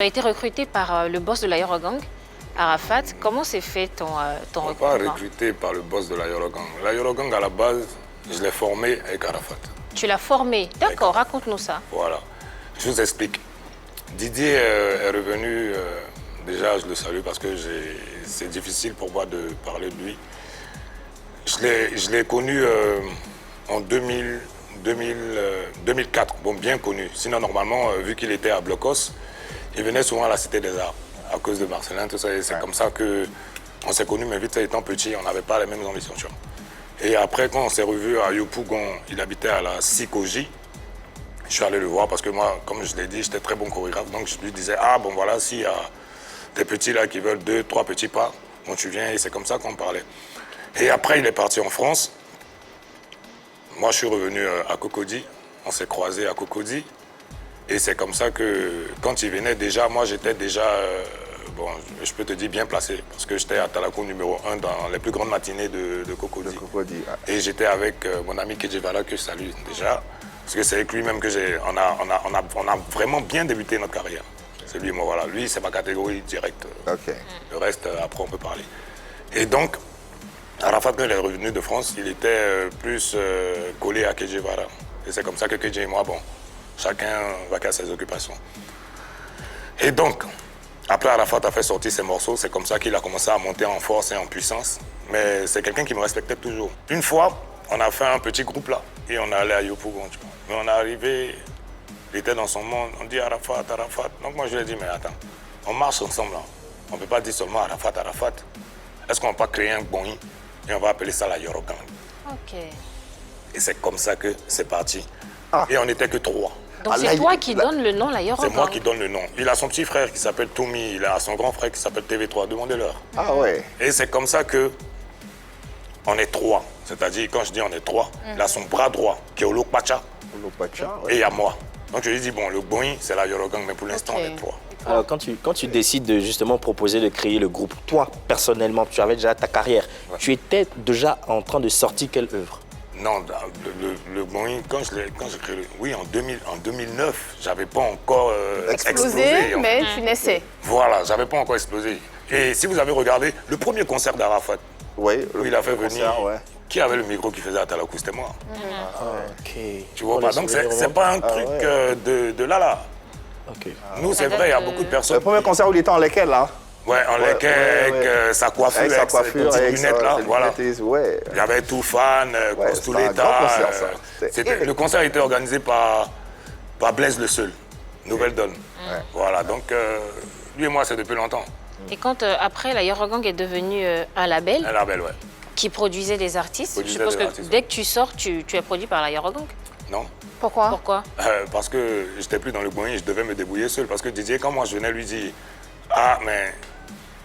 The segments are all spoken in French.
Tu as été recruté par le boss de la Yorogang, Arafat. Comment s'est fait ton recrutement? Pas recruté par le boss de la Yorogang. La Yorogang, à la base, je l'ai formé avec Arafat. Tu l'as formé? D'accord, raconte-nous ça. Voilà. Je vous explique. Didier est revenu, déjà je le salue parce que c'est difficile pour moi de parler de lui. Je l'ai connu en 2004, bon, bien connu. Sinon, normalement, vu qu'il était à Blocos, il venait souvent à la Cité des Arts à cause de Marcelin, tout ça. C'est comme ça qu'on s'est connus, mais vite étant petit, on n'avait pas les mêmes ambitions. Et après, quand on s'est revus à Yopougon, il habitait à la Sikoji. Je suis allé le voir parce que moi, comme je l'ai dit, j'étais très bon chorégraphe. Donc je lui disais, ah bon voilà, s'il y a des petits là qui veulent 2, 3 petits pas, bon tu viens, et c'est comme ça qu'on parlait. Et après, il est parti en France. Moi, je suis revenu à Cocody. On s'est croisés à Cocody. Et c'est comme ça que, quand il venait déjà, moi j'étais déjà, bon, je peux te dire bien placé. Parce que j'étais à Talakou numéro 1 dans les plus grandes matinées de Cocody. Et j'étais avec mon ami Kedjevala, que je salue déjà. Parce que c'est avec lui-même que on a vraiment bien débuté notre carrière. C'est lui, moi, voilà. Lui, c'est ma catégorie directe. Okay. Le reste, après, on peut parler. Et donc, Arafat, quand il est revenu de France, il était plus collé à Kedjevala. Et c'est comme ça que Kedje et moi, bon, chacun va qu'à ses occupations. Et donc, après Arafat a fait sortir ses morceaux, c'est comme ça qu'il a commencé à monter en force et en puissance. Mais c'est quelqu'un qui me respectait toujours. Une fois, on a fait un petit groupe là, et on est allé à Yopougon, tu vois. Mais on est arrivé, il était dans son monde, on dit Arafat, Arafat. Donc moi je lui ai dit, mais attends, on marche ensemble là. On ne peut pas dire seulement Arafat, Arafat. Est-ce qu'on va pas créer un boing et on va appeler ça la Yorogang? Ok. Et c'est comme ça que c'est parti. Ah. Et on n'était que 3. Donc c'est toi qui donne le nom, la Yorogang? C'est moi qui donne le nom. Il a son petit frère qui s'appelle Toumi, il a son grand frère qui s'appelle TV3, demandez-leur. Ah ouais. Et c'est comme ça que on est 3. C'est-à-dire, quand je dis on est 3, il a son bras droit qui est Olo Pacha. Et il y a moi. Donc je lui dis, bon, le boing, c'est la Yorogang, mais pour l'instant, on est 3. Alors, quand tu décides de justement proposer de créer le groupe, toi, personnellement, tu avais déjà ta carrière, tu étais déjà en train de sortir quelle œuvre? Non, le boing, quand j'ai créé oui, en 2009, j'avais pas encore explosé. Mais tu naissais. Voilà, j'avais pas encore explosé. Et si vous avez regardé le premier concert d'Arafat, oui, où il a fait venir, concert, ouais. Qui avait le micro qui faisait à Talakou, c'était moi. Ok. Tu vois pas, donc c'est pas un truc de là. Ok. Nous, c'est vrai, il y a beaucoup de personnes. Le premier concert où il était en lesquels, là? Ouais, en lesquels, avec sa coiffure, avec sa coiffure, ses petites lunettes, là, voilà. Ouais. Il y avait tout fan, tout l'État. Le concert était organisé par Blaise Le Seul, Nouvelle Donne. Voilà, donc lui et moi, c'est depuis longtemps. Et quand après, la Yorogang est devenue un label? Un label, ouais. Qui produisait des artistes. Je Produisait suppose des que artistes, dès que tu sors, tu es produit par la Yorogang? Non. Pourquoi? Pourquoi? Parce que j'étais plus dans le boing, je devais me débrouiller seul. Parce que Didier, quand moi je venais lui dire, ah, mais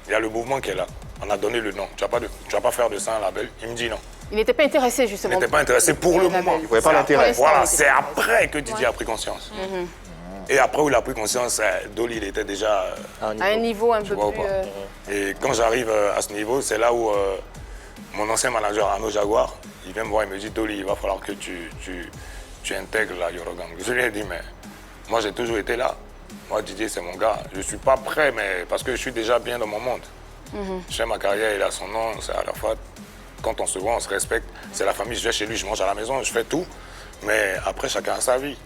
il y a le mouvement qui est là. On a donné le nom. Tu vas pas faire de ça un label. Il me dit non. Il n'était pas intéressé Il justement. n'était pas intéressé pour le moment. Il ne voyait pas l'intérêt. Voilà, c'est après que Didier a pris conscience. Et après où il a pris conscience, Dolly, il était déjà À un niveau un peu vois ou plus. pas. Et quand j'arrive à ce niveau, c'est là où mon ancien manager Arnaud Jaguar, il vient me voir et me dit, Dolly, il va falloir que tu intègres la Yorogang. Je lui ai dit, mais moi j'ai toujours été là. Moi, Didier, c'est mon gars. Je ne suis pas prêt, mais parce que je suis déjà bien dans mon monde. Je fais ma carrière, il a son nom, c'est Arafat. Quand on se voit, on se respecte. C'est la famille, je vais chez lui, je mange à la maison, je fais tout. Mais après, chacun a sa vie.